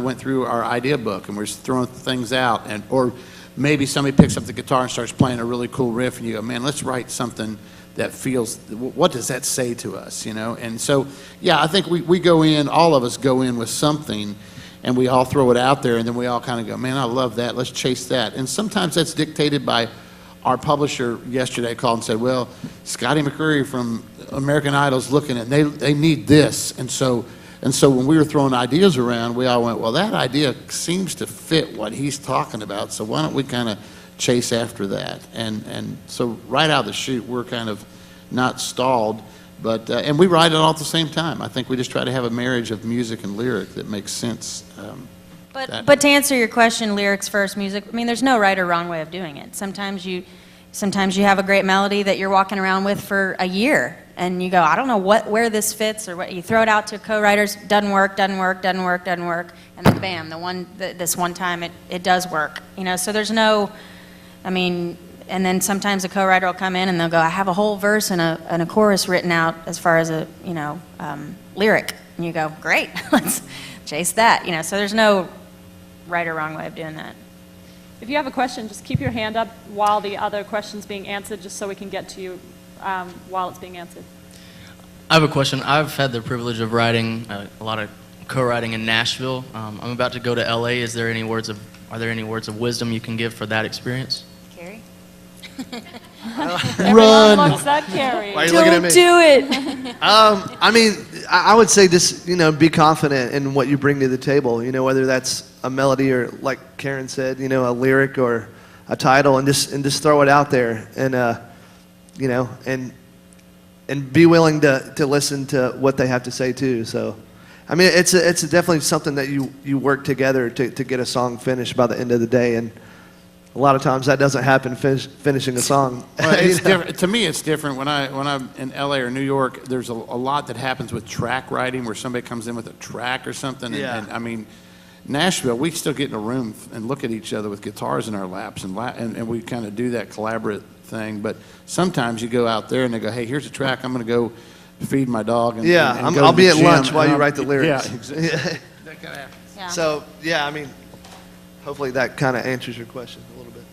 went through our idea book and we're throwing things out, or maybe somebody picks up the guitar and starts playing a really cool riff, and you go, man, let's write something that feels, what does that say to us, you know? And so, yeah, I think we go in, all of us go in with something, and we all throw it out there, and then we all kind of go, man, I love that, let's chase that. And sometimes that's dictated by our publisher. Yesterday called and said, well, Scotty McCreery from American Idol's looking at, they need this. And so when we were throwing ideas around, we all went, well, that idea seems to fit what he's talking about, so why don't we kind of chase after that? And so right out of the chute, we're kind of not stalled, but and we write it all at the same time. I think we just try to have a marriage of music and lyric that makes sense. But to answer your question, lyrics first, music, I mean, there's no right or wrong way of doing it. Sometimes you have a great melody that you're walking around with for a year, and you go, I don't know where this fits, or what. You throw it out to co-writers, doesn't work, and then bam, this one time it does work. You know, so there's no, I mean, and then sometimes a co-writer will come in and they'll go, I have a whole verse and a chorus written out as far as a, you know, lyric, and you go, great, let's chase that. You know, so there's no right or wrong way of doing that. If you have a question, just keep your hand up while the other question's being answered, just so we can get to you while it's being answered. I have a question. I've had the privilege of writing a lot of co-writing in Nashville. I'm about to go to LA. Are there any words of wisdom you can give for that experience? Carrie? Everyone looks at Carrie. Why are you looking at me? Don't do it. I mean, I would say just, you know, be confident in what you bring to the table, you know, whether that's a melody or, like Karen said, you know, a lyric or a title, and just throw it out there, and you know, and be willing to listen to what they have to say too. So, I mean, it's definitely something that you work together to get a song finished by the end of the day, and a lot of times that doesn't happen, finishing a song. Well, it's different. To me, it's different. When I'm in LA or New York, there's a lot that happens with track writing, where somebody comes in with a track or something. Yeah. And I mean, Nashville, we still get in a room and look at each other with guitars in our laps, and we kind of do that collaborative thing. But sometimes you go out there and they go, hey, here's a track, I'm going to go feed my dog. And, yeah, and go I'll to be the at gym, lunch while and you write the lyrics. Yeah, exactly. That kind of happens. Yeah. So, yeah, I mean, hopefully that kind of answers your question a little bit.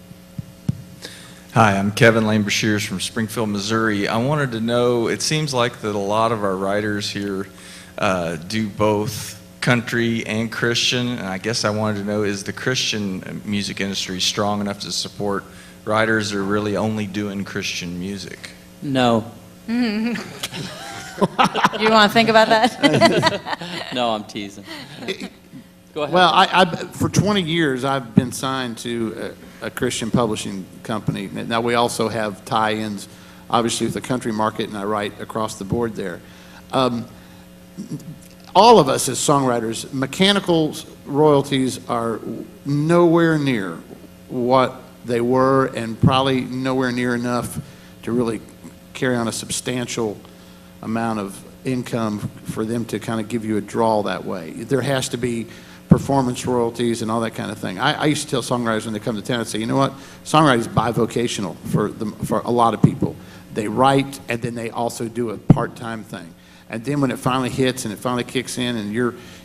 Hi, I'm Kevin Lane Bashirs from Springfield, Missouri. I wanted to know, it seems like that a lot of our writers here do both country and Christian, and I guess I wanted to know, is the Christian music industry strong enough to support writers that are really only doing Christian music? No. You want to think about that? No, I'm teasing. Go ahead. Well, I for 20 years, I've been signed to a Christian publishing company. Now, we also have tie-ins, obviously, with the country market, and I write across the board there. All of us as songwriters, mechanical royalties are nowhere near what they were, and probably nowhere near enough to really carry on a substantial amount of income for them to kind of give you a draw that way. There has to be performance royalties and all that kind of thing. I used to tell songwriters when they come to town, I'd say, you know what, songwriting is bivocational for a lot of people. They write, and then they also do a part-time thing. And then when it finally hits and it finally kicks in, and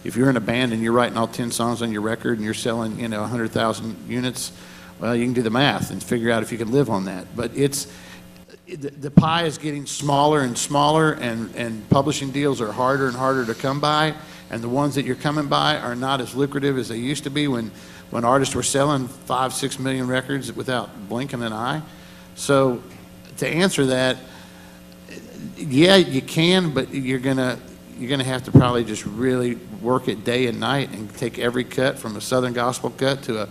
if you're in a band and you're writing all 10 songs on your record and you're selling, you know, 100,000 units, well, you can do the math and figure out if you can live on that. But the pie is getting smaller and smaller, and publishing deals are harder and harder to come by, and the ones that you're coming by are not as lucrative as they used to be when artists were selling 5-6 million records without blinking an eye. So to answer that, yeah, you can, but you're gonna have to probably just really work it day and night and take every cut, from a Southern gospel cut to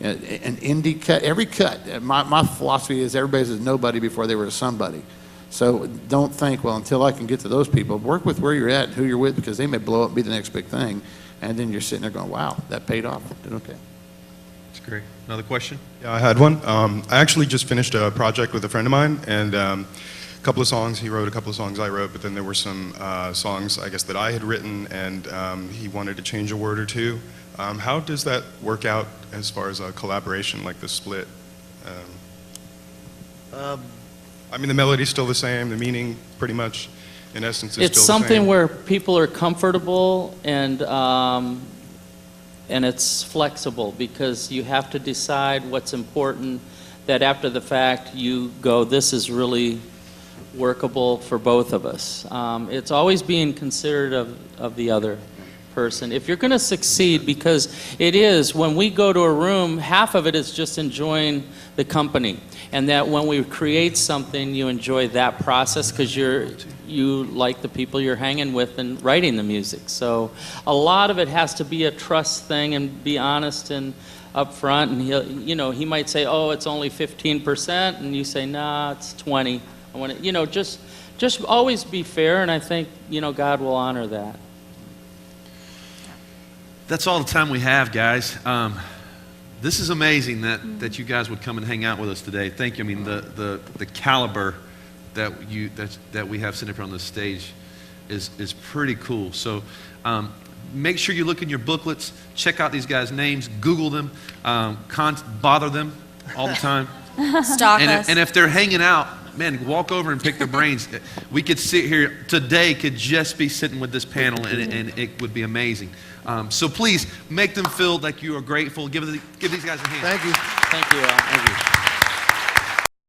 an indie cut. Every cut. My philosophy is everybody's a nobody before they were a somebody. So don't think, well, until I can get to those people. Work with where you're at and who you're with, because they may blow up and be the next big thing, and then you're sitting there going, wow, that paid off. Did okay. That's great. Another question? Yeah, I had one. I actually just finished a project with a friend of mine, and a couple of songs he wrote, a couple of songs I wrote, but then there were some songs, I guess, that I had written, and he wanted to change a word or two. How does that work out as far as a collaboration, like the split? I mean, the melody's still the same, the meaning pretty much, in essence, is It's still the same. something where people are comfortable, and and it's flexible because you have to decide what's important, that after the fact you go, this is really workable for both of us. It's always being considerate of the other person. If you're going to succeed, because it is, when we go to a room, half of it is just enjoying the company. And that when we create something, you enjoy that process because you like the people you're hanging with and writing the music. So a lot of it has to be a trust thing and be honest and upfront. And he might say, oh, it's only 15%, and you say, nah, it's 20. I want to, just always be fair, and I think, God will honor that. That's all the time we have, guys. This is amazing that you guys would come and hang out with us today. Thank you. I mean, the caliber that we have sitting up here on this stage is pretty cool. So make sure you look in your booklets, check out these guys' names, Google them, bother them all the time. Stalk us. And if they're hanging out, man, walk over and pick their brains. We could sit here today, could just be sitting with this panel, and it would be amazing. So please make them feel like you are grateful. Give these guys a hand. Thank you. Thank you all. Thank you.